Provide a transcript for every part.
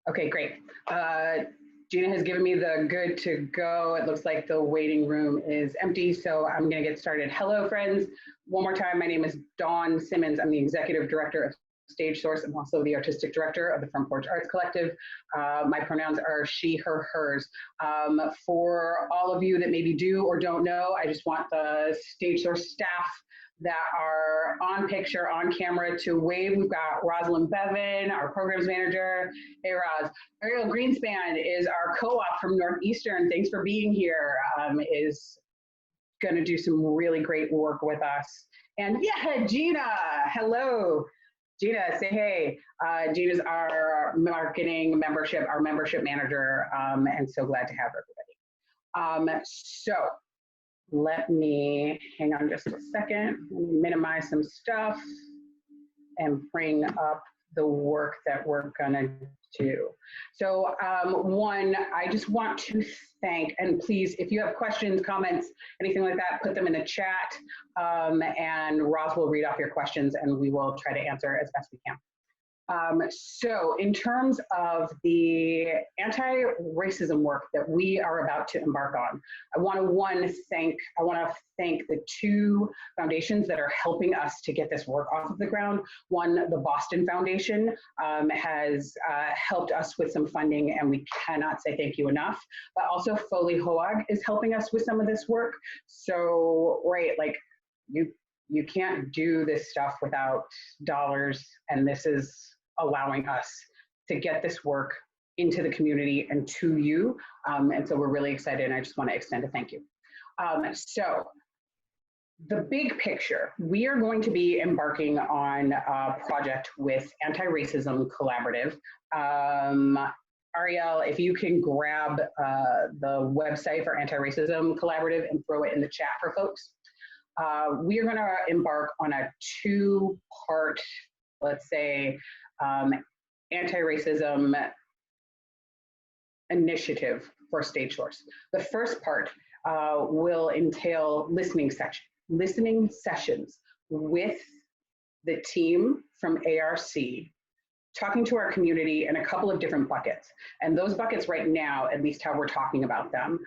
Okay, great. Gina has given me the good to go. It looks like the waiting room is empty, so I'm going to get started. Hello, friends. One more time, my name is Dawn Simmons. I'm the Executive Director of StageSource. I'm also the Artistic Director of the Front Porch Arts Collective. My pronouns are she, her, hers. For all of you that maybe do or don't know, I just want the StageSource staff that are on picture, on camera to wave. We've got Rosalind Bevan, our programs manager. Hey, Roz. Ariel Greenspan is our co-op from Northeastern. Thanks for being here. Is going to do some really great work with us. And yeah, Gina, hello. Gina, say hey. Gina's our marketing membership, our membership manager, and so glad to have everybody. So let me, hang on just a second, let me minimize some stuff and bring up the work that we're gonna do. So one, I just want to thank, and please, if you have questions, comments, anything like that, put them in the chat, and Roz will read off your questions and we will try to answer as best we can. So in terms of the anti-racism work that we are about to embark on, I want to thank the two foundations that are helping us to get this work off of the ground. One, the Boston Foundation has helped us with some funding, and we cannot say thank you enough, but also Foley Hoag is helping us with some of this work. So, right, like you can't do this stuff without dollars, and this is allowing us to get this work into the community and to you. And so we're really excited, and I just want to extend a thank you. So the big picture, we are going to be embarking on a project with Anti-Racism Collaborative. Ariel, if you can grab the website for Anti-Racism Collaborative and throw it in the chat for folks. We are going to embark on a two-part, let's say, anti-racism initiative for StageSource. The first part will entail listening sessions with the team from ARC, talking to our community in a couple of different buckets. And those buckets right now, at least how we're talking about them,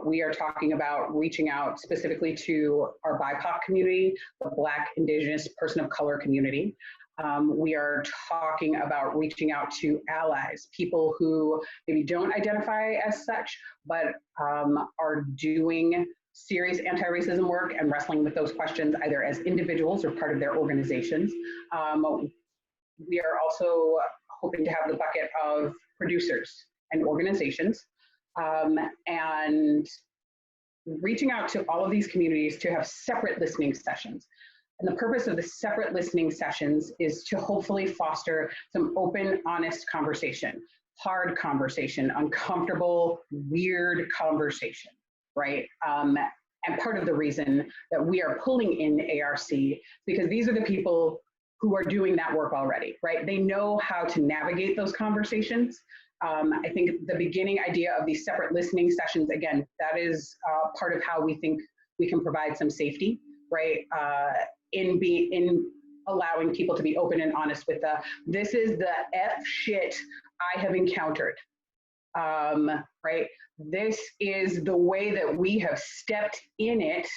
we are talking about reaching out specifically to our BIPOC community, the Black, Indigenous, person of color community. We are talking about reaching out to allies, people who maybe don't identify as such, but are doing serious anti-racism work and wrestling with those questions either as individuals or part of their organizations. We are also hoping to have the bucket of producers and organizations, and reaching out to all of these communities to have separate listening sessions. And the purpose of the separate listening sessions is to hopefully foster some open, honest conversation, hard conversation, uncomfortable, weird conversation, right? And part of the reason that we are pulling in ARC, because these are the people who are doing that work already, right? They know how to navigate those conversations. I think the beginning idea of these separate listening sessions, again, that is part of how we think we can provide some safety, right? In allowing people to be open and honest with this is the F shit I have encountered, right? This is the way that we have stepped in it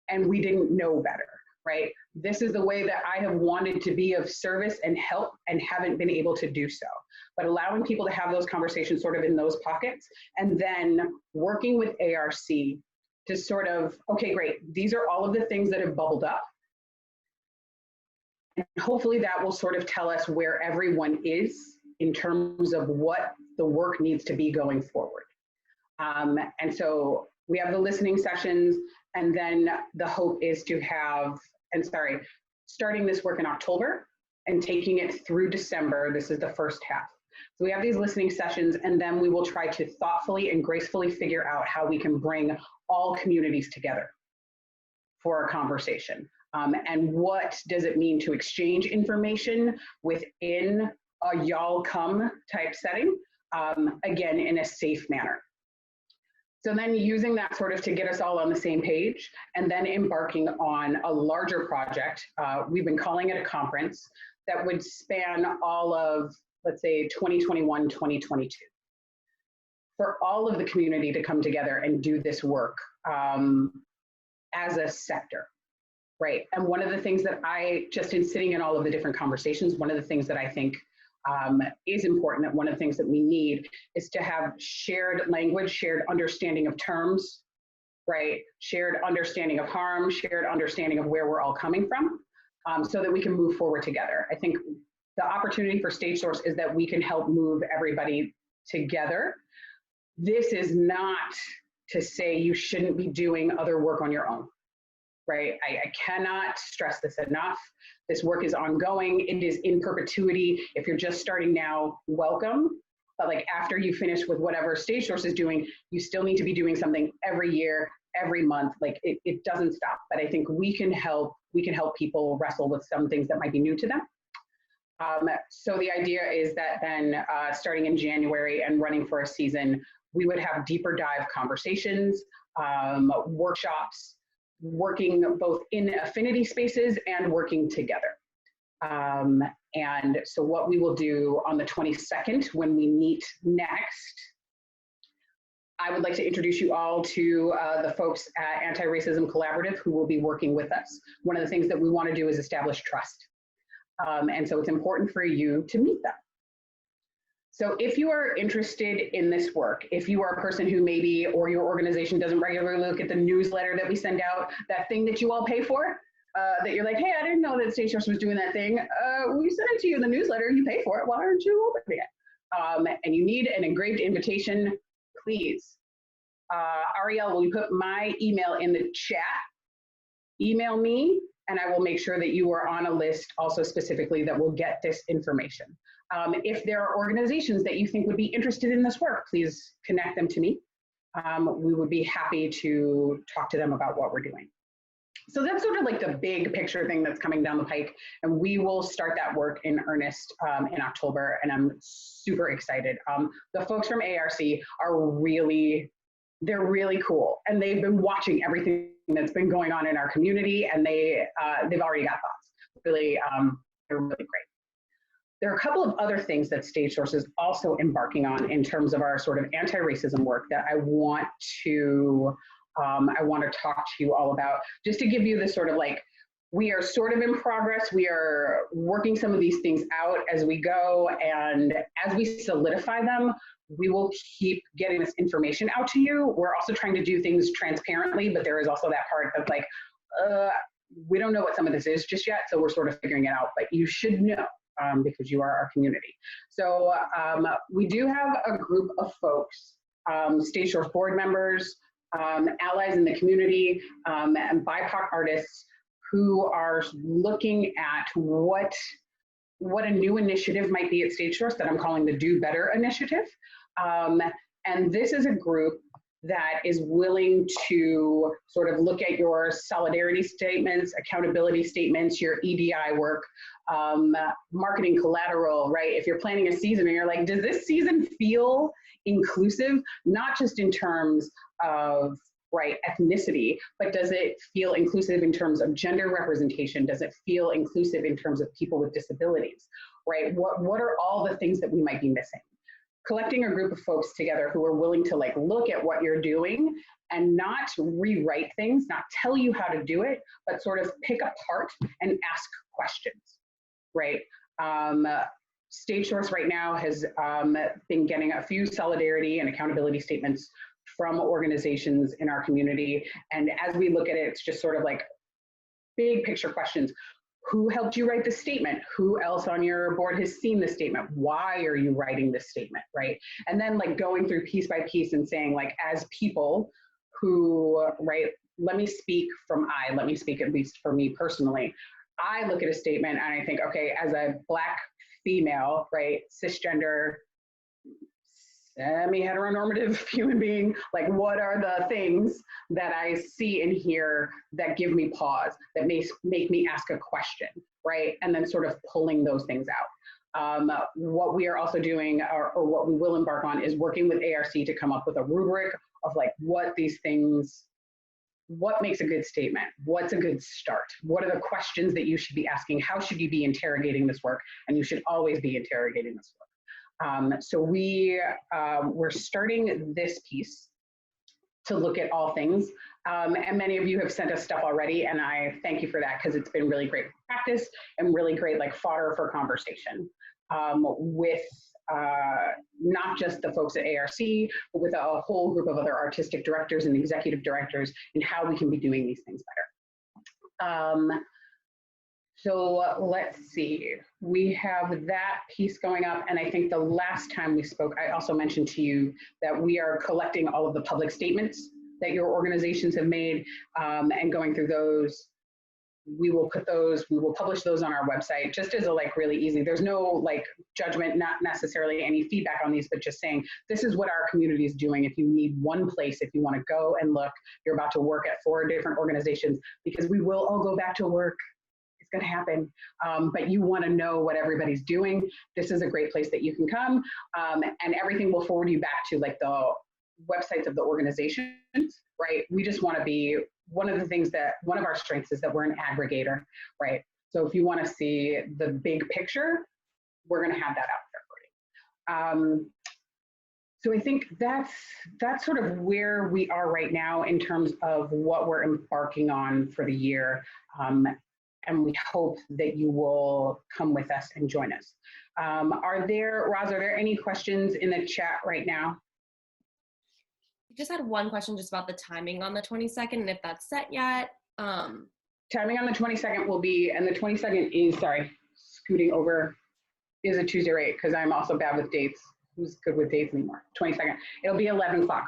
and we didn't know better, right? This is the way that I have wanted to be of service and help and haven't been able to do so. But allowing people to have those conversations sort of in those pockets, and then working with ARC to sort of, okay, great, these are all of the things that have bubbled up. And hopefully that will sort of tell us where everyone is in terms of what the work needs to be going forward. And so we have the listening sessions, and then the hope is to have, starting this work in October and taking it through December. This is the first half. So we have these listening sessions, and then we will try to thoughtfully and gracefully figure out how we can bring all communities together for a conversation. And what does it mean to exchange information within a y'all come type setting, again, in a safe manner. So then using that sort of to get us all on the same page, and then embarking on a larger project, we've been calling it a conference, that would span all of let's say 2021, 2022, for all of the community to come together and do this work as a sector, right? And one of the things that just in sitting in all of the different conversations, one of the things that I think is important, and one of the things that we need is to have shared language, shared understanding of terms, right? Shared understanding of harm, shared understanding of where we're all coming from, so that we can move forward together. I think the opportunity for StageSource is that we can help move everybody together. This is not to say you shouldn't be doing other work on your own, right? I cannot stress this enough. This work is ongoing. It is in perpetuity. If you're just starting now, welcome. But like after you finish with whatever StageSource is doing, you still need to be doing something every year, every month. Like it doesn't stop. But I think we can help people wrestle with some things that might be new to them. So the idea is that then starting in January and running for a season, we would have deeper dive conversations, workshops, working both in affinity spaces and working together. And so what we will do on the 22nd when we meet next, I would like to introduce you all to the folks at Anti-Racism Collaborative who will be working with us. One of the things that we want to do is establish trust. And so it's important for you to meet them. So if you are interested in this work, if you are a person who maybe, or your organization doesn't regularly look at the newsletter that we send out, that thing that you all pay for, that you're like, hey, I didn't know that StageSource was doing that thing. We sent it to you in the newsletter, you pay for it, why aren't you opening it? And you need an engraved invitation, please. Ariel, will you put my email in the chat? Email me, and I will make sure that you are on a list also specifically that will get this information. If there are organizations that you think would be interested in this work, please connect them to me. We would be happy to talk to them about what we're doing. So that's sort of like the big picture thing that's coming down the pike, and we will start that work in earnest in October, and I'm super excited. The folks from ARC are they're really cool, and they've been watching everything that's been going on in our community, and they've already got thoughts. Really, they're really great. There are a couple of other things that StageSource is also embarking on in terms of our sort of anti-racism work that I want to talk to you all about, just to give you this sort of like, we are sort of in progress. We are working some of these things out as we go, and as we solidify them, we will keep getting this information out to you. We're also trying to do things transparently, but there is also that part that's like, we don't know what some of this is just yet, so we're sort of figuring it out, but you should know. Because you are our community. So we do have a group of folks, StageSource board members, allies in the community, and BIPOC artists who are looking at what a new initiative might be at StageSource that I'm calling the Do Better Initiative. And this is a group that is willing to sort of look at your solidarity statements, accountability statements, your EDI work, marketing collateral, right? If you're planning a season and you're like, does this season feel inclusive? Not just in terms of, right, ethnicity, but does it feel inclusive in terms of gender representation? Does it feel inclusive in terms of people with disabilities, right? What are all the things that we might be missing? Collecting a group of folks together who are willing to like look at what you're doing and not rewrite things, not tell you how to do it, but sort of pick apart and ask questions, right? StageSource right now has been getting a few solidarity and accountability statements from organizations in our community. And as we look at it, it's just sort of like big picture questions. Who helped you write the statement? Who else on your board has seen the statement? Why are you writing this statement, right? And then like going through piece by piece and saying like, as people who, right, let me speak at least for me personally. I look at a statement and I think, okay, as a Black female, right, cisgender, semi-heteronormative human being, like what are the things that I see in here that give me pause, that make me ask a question, right? And then sort of pulling those things out. What we are also doing, or what we will embark on, is working with ARC to come up with a rubric of like what these things, what makes a good statement? What's a good start? What are the questions that you should be asking? How should you be interrogating this work? And you should always be interrogating this work. So we're starting this piece to look at all things. And many of you have sent us stuff already, and I thank you for that because it's been really great practice and really great like fodder for conversation with not just the folks at ARC, but with a whole group of other artistic directors and executive directors and how we can be doing these things better. So let's see, we have that piece going up, and I think the last time we spoke, I also mentioned to you that we are collecting all of the public statements that your organizations have made and going through those. We will publish those on our website just as a like really easy, there's no like judgment, not necessarily any feedback on these, but just saying, this is what our community is doing. If you need one place, if you want to go and look, you're about to work at 4 different organizations because we will all go back to work. It's going to happen, but you want to know what everybody's doing. This is a great place that you can come, and everything will forward you back to like the websites of the organizations, right? We just want to be, one of our strengths is that we're an aggregator, right? So if you want to see the big picture, we're going to have that out there for you. So I think that's sort of where we are right now in terms of what we're embarking on for the year. And we hope that you will come with us and join us. Roz, are there any questions in the chat right now? We just had one question just about the timing on the 22nd and if that's set yet. Timing on the 22nd will be, and the 22nd is, sorry, scooting over, is a Tuesday, right? Because I'm also bad with dates. Who's good with dates anymore? 22nd. It'll be 11 o'clock.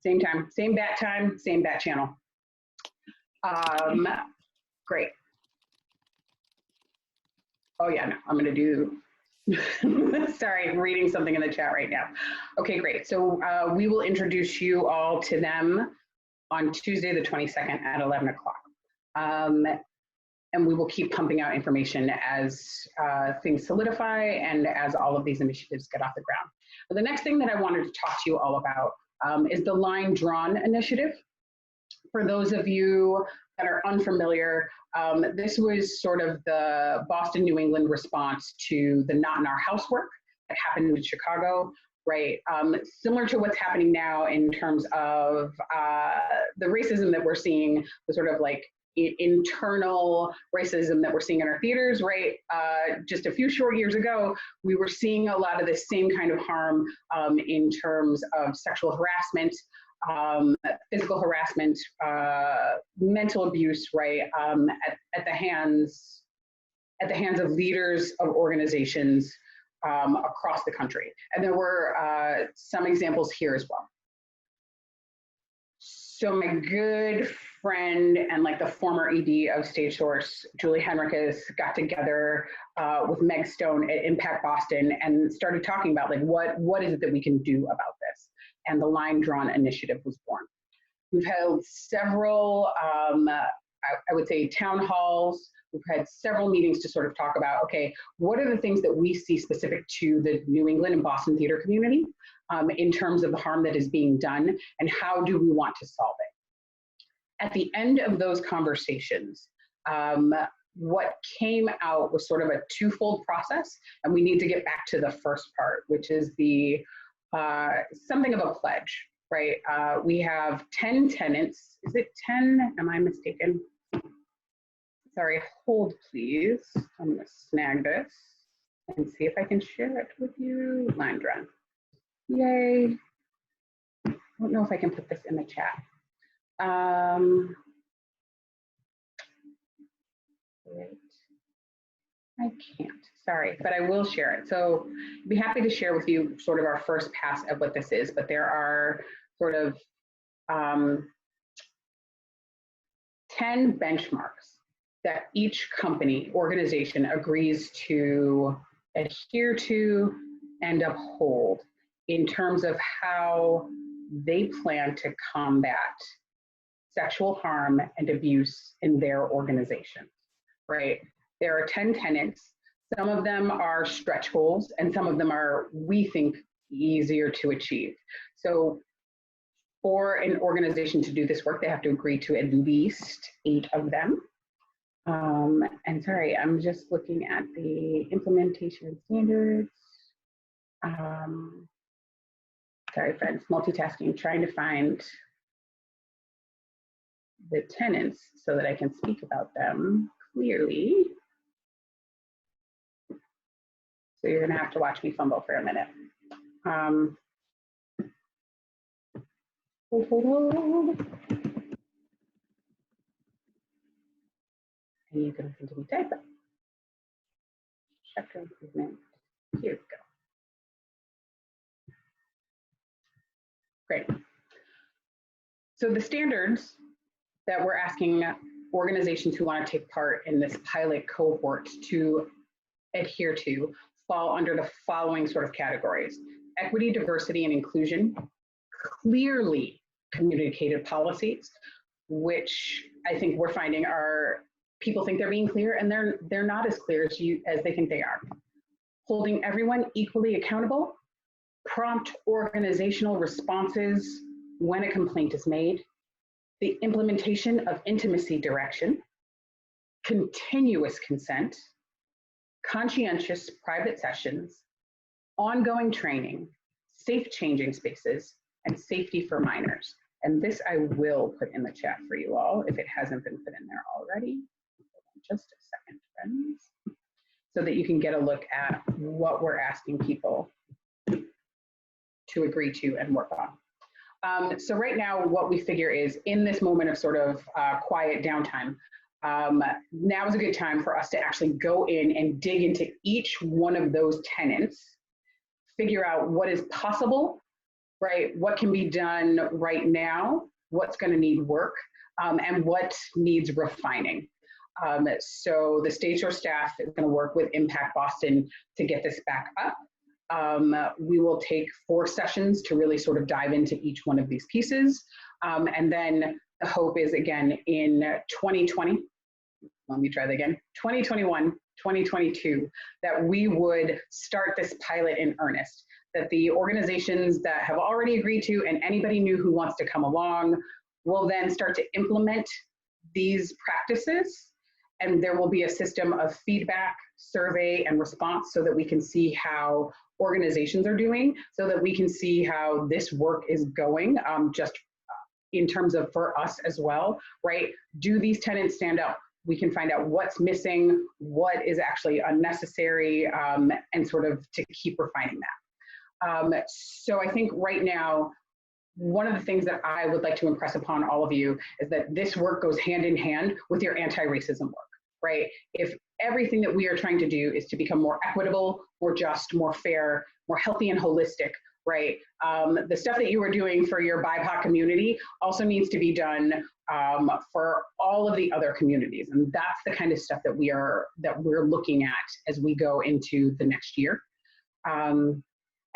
Same time, same bat time, same bat channel. Great. Oh yeah, no, I'm going to do, sorry, I'm reading something in the chat right now. Okay, great. So we will introduce you all to them on Tuesday, the 22nd at 11 o'clock. And we will keep pumping out information as things solidify and as all of these initiatives get off the ground. But the next thing that I wanted to talk to you all about is the Line Drawn initiative. For those of you that are unfamiliar, this was sort of the Boston, New England response to the Not in Our House work that happened in Chicago, right? Similar to what's happening now in terms of the racism that we're seeing, the sort of like internal racism that we're seeing in our theaters, right? Just a few short years ago, we were seeing a lot of the same kind of harm in terms of sexual harassment, physical harassment, mental abuse, right, at the hands of leaders of organizations across the country. And there were some examples here as well. So my good friend and like the former ED of StageSource, Julie Henriquez, got together with Meg Stone at Impact Boston and started talking about like what is it that we can do about this? And the Line Drawn initiative was born. We've held several, I would say, town halls. We've had several meetings to sort of talk about, okay, what are the things that we see specific to the New England and Boston theater community in terms of the harm that is being done, and how do we want to solve it? At the end of those conversations, what came out was sort of a twofold process, and we need to get back to the first part, which is the something of a pledge, right? We have 10 tenants. Is it 10? Am I mistaken? Sorry, hold please. I'm gonna snag this and see if I can share it with you. Line Drawn. Yay. I don't know if I can put this in the chat. Wait. I can't, sorry, but I will share it. So I'd be happy to share with you sort of our first pass of what this is, but there are sort of 10 benchmarks that each company, organization agrees to adhere to and uphold in terms of how they plan to combat sexual harm and abuse in their organizations, right? There are 10 tenets. Some of them are stretch goals and some of them are, we think, easier to achieve. So for an organization to do this work, they have to agree to at least 8 of them. And sorry, I'm just looking at the implementation standards. Sorry, friends, multitasking, trying to find the tenants so that I can speak about them clearly. So you're gonna have to watch me fumble for a minute. Hold. And you can continue typing. Chapter improvement. Here we go. Great. So the standards that we're asking organizations who want to take part in this pilot cohort to adhere to fall under the following sort of categories: equity, diversity, and inclusion, clearly communicated policies, which I think we're finding are, people think they're being clear and they're not as clear as they think they are. Holding everyone equally accountable, prompt organizational responses when a complaint is made, the implementation of intimacy direction, continuous consent, conscientious private sessions, ongoing training, safe changing spaces, and safety for minors. And this I will put in the chat for you all if it hasn't been put in there already. Just a second, friends, so that you can get a look at what we're asking people to agree to and work on. So right now, what we figure is in this moment of sort of quiet downtime, now is a good time for us to actually go in and dig into each one of those tenants, figure out what is possible, right? What can be done right now, what's going to need work, and what needs refining. So the StageSource staff is going to work with Impact Boston to get this back up. We will take 4 sessions to really sort of dive into each one of these pieces. And then the hope is, again, in 2020, let me try that again, 2021, 2022, that we would start this pilot in earnest, that the organizations that have already agreed to and anybody new who wants to come along will then start to implement these practices. And there will be a system of feedback, survey, and response so that we can see how organizations are doing, so that we can see how this work is going, just in terms of for us as well, right? Do these tenants stand up? We can find out what's missing, what is actually unnecessary, and sort of to keep refining that. So I think right now, one of the things that I would like to impress upon all of you is that this work goes hand in hand with your anti-racism work, right? If everything that we are trying to do is to become more equitable, more just, more fair, more healthy and holistic, right? The stuff that you are doing for your BIPOC community also needs to be done for all of the other communities. And that's the kind of stuff that we're looking at as we go into the next year. And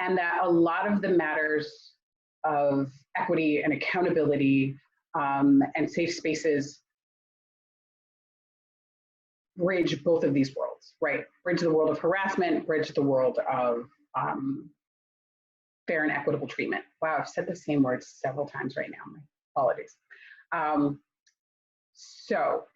that a lot of the matters of equity and accountability and safe spaces bridge both of these worlds, right? Bridge the world of harassment, bridge the world of fair and equitable treatment. Wow, I've said the same words several times right now, my apologies. So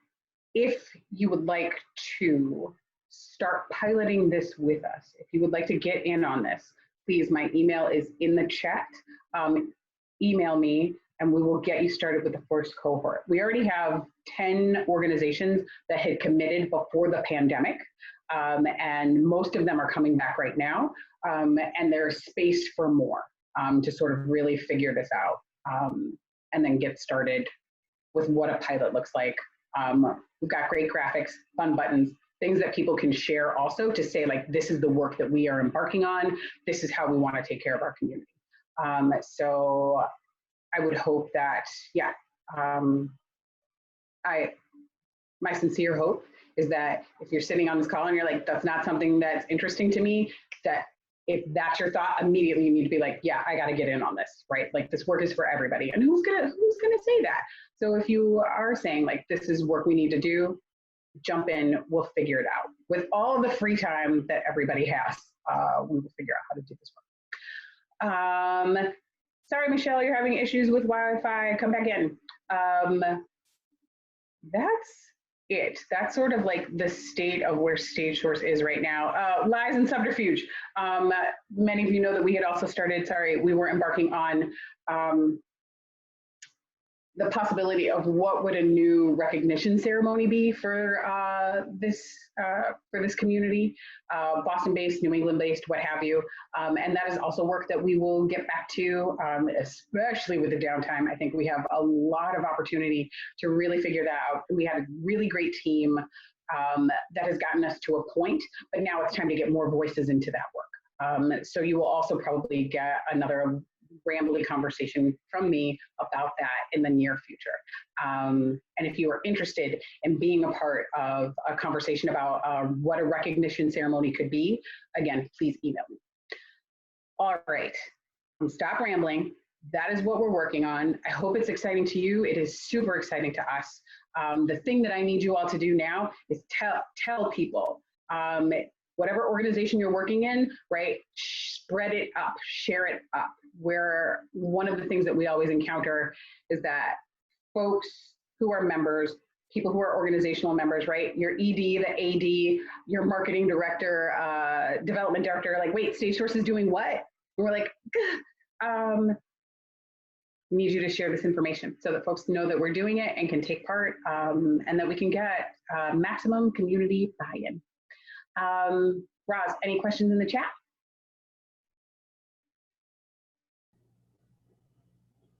if you would like to start piloting this with us, if you would like to get in on this, please, my email is in the chat. Email me and we will get you started with the first cohort. We already have 10 organizations that had committed before the pandemic, and most of them are coming back right now, and there's space for more to sort of really figure this out and then get started with what a pilot looks like. We've got great graphics, fun buttons, things that people can share also to say, like, this is the work that we are embarking on. This is how we want to take care of our community. So I would hope that, yeah, my sincere hope is that if you're sitting on this call and you're like, that's not something that's interesting to me, that if that's your thought, immediately you need to be like, yeah, I got to get in on this, right? Like, this work is for everybody. And who's gonna say that? So if you are saying, like, this is work we need to do, jump in, we'll figure it out. With all the free time that everybody has, we will figure out how to do this work. Sorry, Michelle, you're having issues with Wi-Fi. Come back in. That's it. That's sort of like the state of where StageSource is right now. Lies and subterfuge. Many of you know that we had also started, we were embarking on the possibility of what would a new recognition ceremony be for this community, Boston-based, New England-based, what have you. And that is also work that we will get back to, especially with the downtime. I think we have a lot of opportunity to really figure that out. We had a really great team that has gotten us to a point, but now it's time to get more voices into that work. So you will also probably get another rambly conversation from me about that in the near future. And if you are interested in being a part of a conversation about what a recognition ceremony could be, again, please email me. All right, stop rambling. That is what we're working on. I hope it's exciting to you. It is super exciting to us. The thing that I need you all to do now is tell people, whatever organization you're working in, right? Spread it up, share it up. Where one of the things that we always encounter is that folks who are members, people who are organizational members, right? Your ED, the AD, your marketing director, development director, like, wait, StageSource is doing what? And we're like, we need you to share this information so that folks know that we're doing it and can take part, and that we can get maximum community buy-in. Roz, any questions in the chat?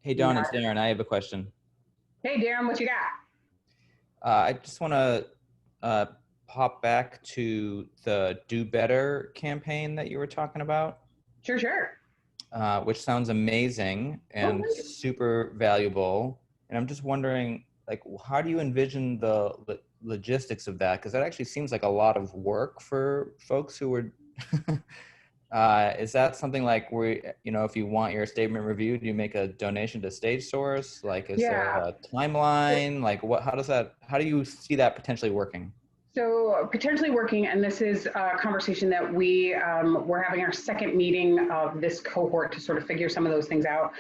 Hey, Dawn, it's Darren. I have a question. Hey, Darren, what you got? I just want to pop back to the Do Better campaign that you were talking about. Sure. Which sounds amazing and super valuable. And I'm just wondering, like, how do you envision the logistics of that? Because that actually seems like a lot of work for folks who are is that something like where, you know, if you want your statement reviewed, do you make a donation to StageSource? Like, is there a timeline? Like, how do you see that potentially working? So potentially working, and this is a conversation that we're having our second meeting of this cohort to sort of figure some of those things out.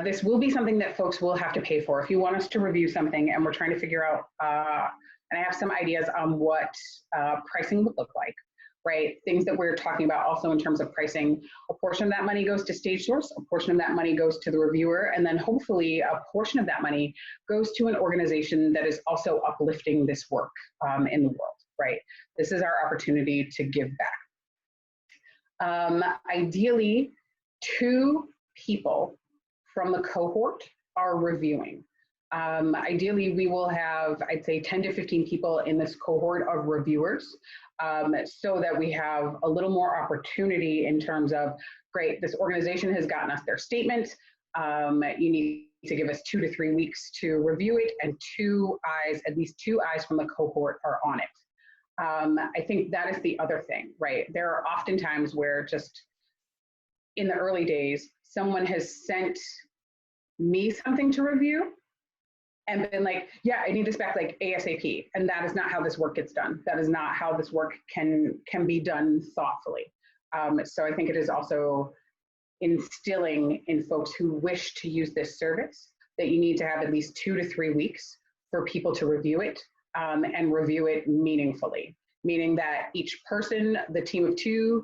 This will be something that folks will have to pay for. If you want us to review something, and we're trying to figure out, and I have some ideas on what pricing would look like, right? Things that we're talking about also in terms of pricing. A portion of that money goes to StageSource, a portion of that money goes to the reviewer, and then hopefully a portion of that money goes to an organization that is also uplifting this work in the world, right? This is our opportunity to give back. Ideally, 2 people from the cohort are reviewing. Ideally, we will have, I'd say, 10 to 15 people in this cohort of reviewers, so that we have a little more opportunity in terms of, great, this organization has gotten us their statement. You need to give us 2 to 3 weeks to review it, and at least two eyes from the cohort are on it. I think that is the other thing, right? There are often times where just in the early days, someone has sent me something to review and been like, yeah, I need this back like ASAP. And that is not how this work gets done. That is not how this work can be done thoughtfully. So I think it is also instilling in folks who wish to use this service that you need to have at least 2 to 3 weeks for people to review it, and review it meaningfully, meaning that each person, the team of 2,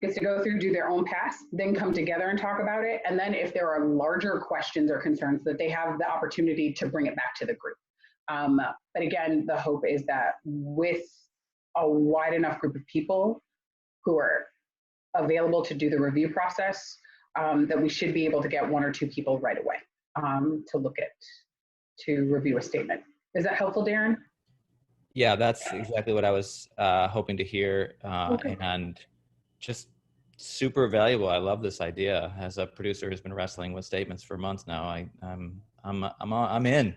gets to go through, do their own pass, then come together and talk about it. And then if there are larger questions or concerns, that they have the opportunity to bring it back to the group. But again, the hope is that with a wide enough group of people who are available to do the review process, that we should be able to get 1 or 2 people right away to review a statement. Is that helpful, Darren? Yeah, that's exactly what I was hoping to hear, and just super valuable. I love this idea. As a producer who's been wrestling with statements for months now, I'm in.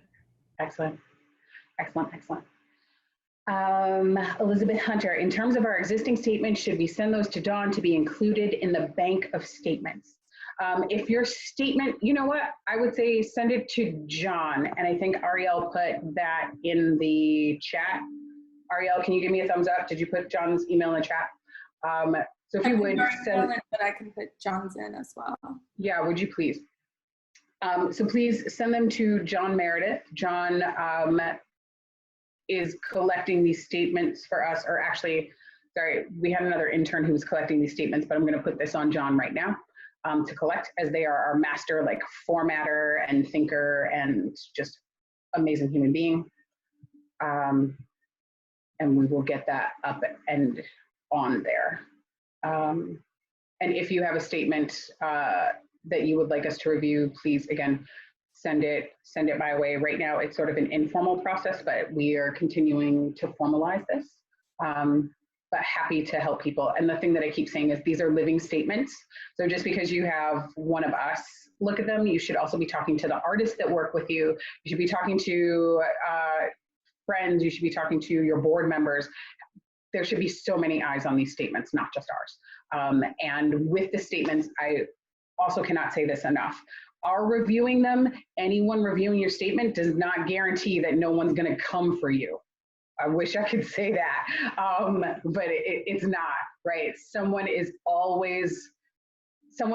Excellent. Elizabeth Hunter, in terms of our existing statements, should we send those to Dawn to be included in the bank of statements? If your statement, you know what, I would say send it to John. And I think Ariel put that in the chat. Ariel, can you give me a thumbs up? Did you put John's email in the chat? So if you would send, but I can put John's in as well. Yeah, would you please? So please send them to John Meredith. John is collecting these statements for us, or actually, sorry, we had another intern who was collecting these statements, but I'm going to put this on John right now to collect, as they are our master like formatter and thinker and just amazing human being. And we will get that up and on there. And if you have a statement that you would like us to review, please, again, send it my way. Right now, it's sort of an informal process, but we are continuing to formalize this. But happy to help people. And the thing that I keep saying is these are living statements. So just because you have one of us look at them, you should also be talking to the artists that work with you. You should be talking to friends. You should be talking to your board members. There should be so many eyes on these statements, not just ours. And with the statements, I also cannot say this enough. Our reviewing them, anyone reviewing your statement does not guarantee that no one's going to come for you. I wish I could say that, but it's not, right? Someone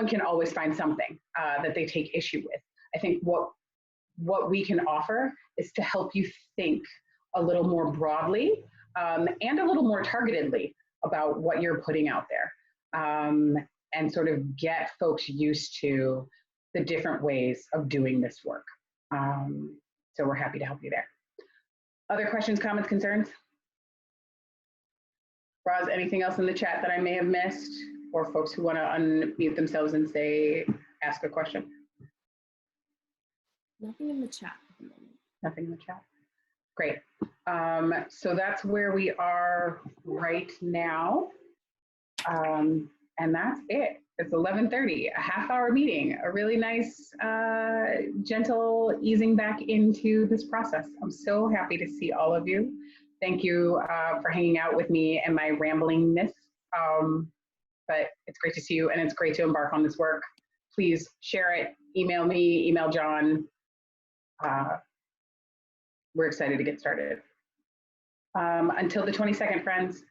can always find something that they take issue with. I think what we can offer is to help you think a little more broadly and a little more targetedly about what you're putting out there, and sort of get folks used to the different ways of doing this work. So we're happy to help you there. Other questions, comments, concerns? Roz, anything else in the chat that I may have missed, or folks who want to unmute themselves and ask a question? Nothing in the chat at the moment. Nothing in the chat. Great. So that's where we are right now. And that's it. It's 11:30, a half-hour meeting, a really nice, gentle easing back into this process. I'm so happy to see all of you. Thank you for hanging out with me and my ramblingness. But it's great to see you, and it's great to embark on this work. Please share it, email me, email John. We're excited to get started. Until the 22nd, friends.